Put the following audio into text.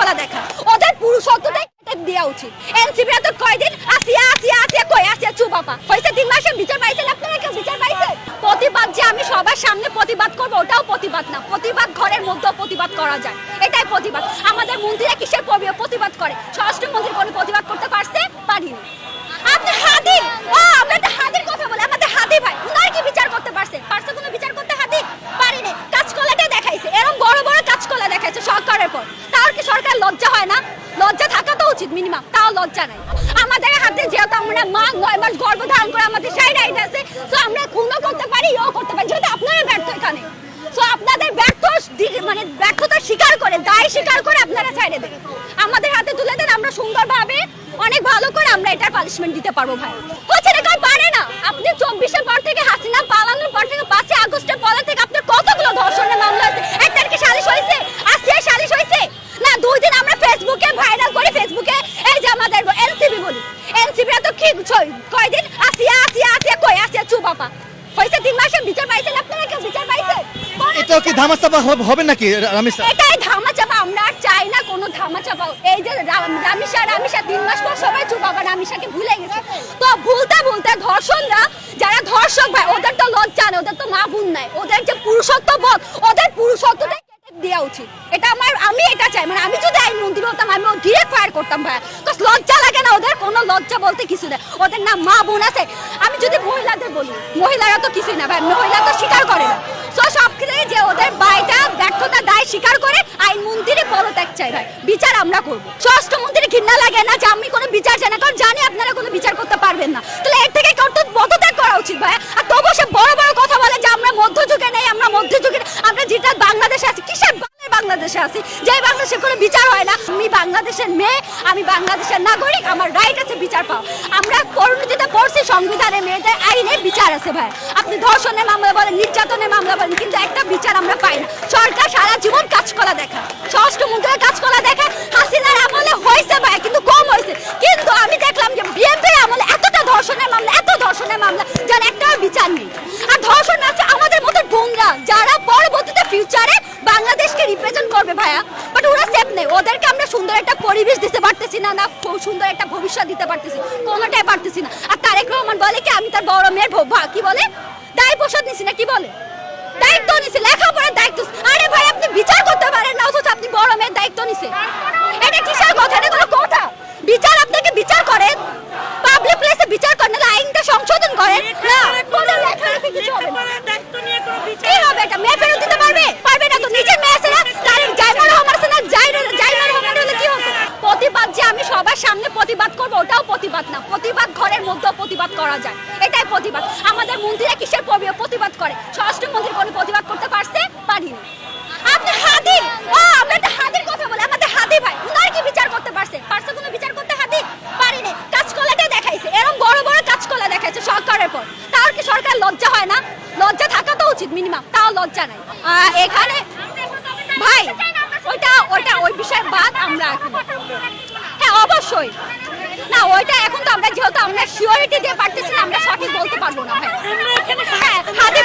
কাঁচকলা দেখা, ওদের পুরুষত্বটাই দেওয়া উচিত। এনসিপিরা তো কয়দিন আসিয়া আসিয়া আসিয়া কই আসিয়া চুপাপা হয়েছে 3 মাসের বিচার পাইছেন আপনারা? কেউ বিচার পাইছেন? প্রতিবাদ যে আমি সবার সামনে প্রতিবাদ করবো ওটাও প্রতিবাদ না, প্রতিবাদ ঘরের মধ্যেও প্রতিবাদ করা যায়, এটাই প্রতিবাদ। আমাদের মন্ত্রীরা কিসের প্রতিবাদ করে? স্বরাষ্ট্রমন্ত্রী কোনো প্রতিবাদ করতে পারছে? পারিনি। আপনি হাদি, আমরা তো হাদির কথা বলি, আমাদের হাদি ভাই উনার কি বিচার করতে পারছে? পারছে কোনো বিচার করতে? হাদি পারিনি। কাঁচকলাটা দেখাইছে, এরকম বড় বড় কাঁচকলা দেখাইছে সরকারের পর, তাও কি সরকার লজ্জা হয় না? লজ্জা থাকা তো উচিত মিনিমাম, তাও লজ্জা নাই। আমাদের হাতে যেহেতু আমরা মা 9 মাস গর্ভ ধারণ করে আমাদের সেই রাইট আছে, তো আমরা খুনও করতে পারি, ইও করতে পারি, যেহেতু আপনারা ব্যর্থ এখানে। তো আপনাদের মানে ব্যর্থতা স্বীকার করে, দায় স্বীকার করে আপনারা ছাইড়ে দেন, আমাদের হাতে তুলে দেন, আমরা সুন্দরভাবে অনেক ভালো করে আমরা এটার পানিশমেন্ট দিতে পারবো ভাই। হচ্ছে না কেউ পারে না। আপনি 24-এর পর থেকে হাসিনা পালানোর পর থেকে 5 আগস্টের পর থেকে আপনার কতগুলো ধর্ষণের মামলা আছে? একটা কি সালিশ হয়েছে? আসিয়া সালিশ হয়েছে না? 2 দিন আমরা ফেসবুকে ভাইরাল করি, ফেসবুকে এই যে আমাদের এনসিপি বলি, এনসিপিরা তো কি কয়দিন আসিয়া আসিয়া আসিয়া কই আসিয়া চুপাপা হয়েছে 3 মাসের বিচার পাইছেন আপনারা? কেউ বিচার পাইছেন? এটা কি ধামাচাপা হবে নাকি রামিসা? এটাই ধামাচাপা, আমরা আর চাই না কোনো ধামাচাপা। এই যে রামিসা 3 মাস পর সবাই চুপাপা, রামিসাকে ভুলে গেছে। তো ভুলতে ভুলতে ধর্ষণরা যারা ধর্ষক ভাই ওদের তো লজ্জা নেই, ওদের তো মা বোন নাই, ওদের যে পুরুষত্ব বোধ, ওদের পুরুষত্বটাই দেওয়া উচিত। এটা আমি এটা চাই, মানে আমি যদি আইনমন্ত্রী হতাম আমি ডিরেক্ট ফায়ার করতাম ভাই। তো লজ্জা লাগে না? ওদের কোনো লজ্জা বলতে কিছু নেই, ওদের না মা বোন আছে। আমি যদি মহিলাদের বলি, মহিলারা তো কিছুই না ভাই, মহিলা তো স্বীকার করে না। তো সব ক্ষেত্রে যে ওদের বাইটা ব্যর্থতা দায় স্বীকার করে আইনমন্ত্রী পদত্যাগ চাই ভাই, বিচার আমরা করবো। স্বরাষ্ট্রমন্ত্রীর ঘৃণা লাগে না যে আমি কোনো বিচার চাই না, কারণ জানি আপনারা কোনো বিচার করতে পারবেন না, তাহলে এর থেকে পদত্যাগ করা উচিত ভাই। আর তবু সে বড় বড় কথা বলে যে আমরা মধ্যযুগে নেই, আমরা মধ্যযুগে, আমরা যেটা বাংলাদেশে আছি, কিসের বাংলাদেশে আছি যে বাংলাদেশে কোনো বিচার হয় না? আমি বাংলাদেশের মেয়ে, আমি বাংলাদেশের নাগরিক, আমার রাইট আছে বিচার পাও। আমরা পরিণতিতে পড়ছি সংবিধানে, মেয়েদের আইনে বিচার আছে ভাই। আপনি ধর্ষণের মামলা বলেন, নির্যাতনের মামলা বলেন, কিন্তু একটা বিচার আমরা পাই না। সরকার সারা জীবন কাঁচকলা দেখা, স্বরাষ্ট্রমন্ত্রীর কাঁচকলা দেখা। হাসিনার আমলে হয়েছে ভাই, কিন্তু কম হয়েছে। কিন্তু আমি দেখলাম যে বিএনপির আমলে এতটা ধর্ষণের মামলা, এত ধর্ষণের মামলা, যার একটাও বিচার নেই। আর ধর্ষণ আছে আমাদের মতো বোনরা, যারা পরবর্তীতে ফিউচারে বাংলাদেশকে রিপ্রেজেন্ট করবে ভাইয়া, বাট ওরা সেফ নেই। ওদেরকে আমরা সুন্দর একটা পরিবেশ দিতে পারতেছি না, না সুন্দর একটা ভবিষ্যৎ দিতে পারতেছি, কোনোটাই পারতেছি না। আর তারেক রহমান বলে কি আমি তার বড় মেয়ের কি বলে দায় প্রসাদ নিছি না, কি বলে দায়িত্ব নিছে, লেখাপড়ার দায়িত্ব। আরে ভাই আপনি বিচার করতে পারেন না, অথচ আপনি বড় মেয়ের দায়িত্ব নিছে, এটা কিসের কথা? এটা কোনো কথা? বিচার আপনাকে বিচার করেন, পাবলিক প্লেসে বিচার করেন, না আইনটা সংশোধন করেন না, কোনো লেখালেখি কিছু হবে না। কি হবে এটা? মেয়ে ফেরত দিতে পারবে? পারবে না তো। নিজের মেয়ে আছে না, তার জাইমার রহমান আছে না, জাইমার রহমান হলে কি হতো? প্রতিবাদ যে আমি সবার সামনে প্রতিবাদ করবো ওটাও প্রতিবাদ না, প্রতিবাদ ঘরের মধ্যেও প্রতিবাদ করা যায়, এটাই প্রতিবাদ। আমাদের মন্ত্রীরা কিসের প্রতিবাদ করে? স্বরাষ্ট্রমন্ত্রী কোনো প্রতিবাদ করতে পারছে? পারিনি। আপনি হাদি, আমরা তো হাদির কথা বলি, আমাদের হাদি ভাই উনার কি বিচার করতে পারছে? পারছে কোনো বিচার করতে? হাদি পারিনি। কাঁচকলাটা দেখাইছে, এরকম বড় বড় কাঁচকলা দেখাইছে সরকারের পর, তাও কি সরকার লজ্জা হয় না? লজ্জা থাকা তো উচিত মিনিমাম, তাও লজ্জা নাই। এখানে ভাই ওই বিষয়ে বাদ আমরা এখন, হ্যাঁ অবশ্যই না, ওইটা এখন তো আমরা যেহেতু আমরা সিওরিটি দিয়ে পারতেছি না, আমরা সঠিক বলতে পারবো না ভাই। হ্যাঁ হাদি